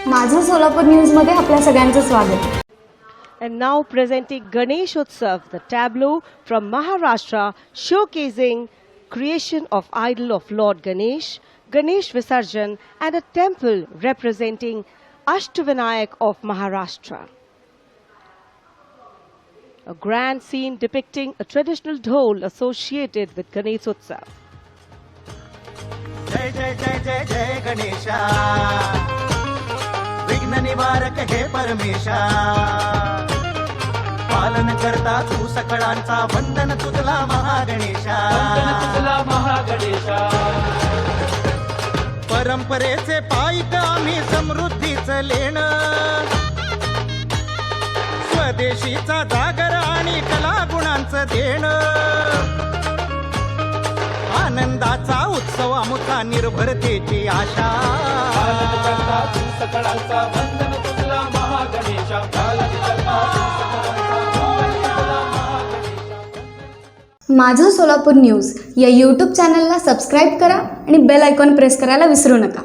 माझं सोलापूर न्यूज मध्ये आपल्या सगळ्यांचं स्वागत. And now presenting Ganesh Utsav, the tableau from Maharashtra showcasing creation of idol of Lord Ganesh, Ganesh Visarjan, and a temple representing Ashtavinayak of Maharashtra. A grand scene depicting a traditional dhol associated with Ganesh Utsav. जय जय जय जय जय गणेशा, विघ्न निवारक हे परमेशा, पालन करता तू सकळांचा, वंदन तुझला महागणेशा, परंपरेचे पायिक आम्ही समृद्धीचं लेणं, स्वदेशीचा जागर आणि कला गुणांचं देणं, आनंदाचा उत्सव आमुचा, निर्भरतेची आशा, माझं सोलापूर न्यूज या यूट्यूब चॅनलला सबस्क्राईब करा आणि बेल आयकॉन प्रेस करायला विसरू नका.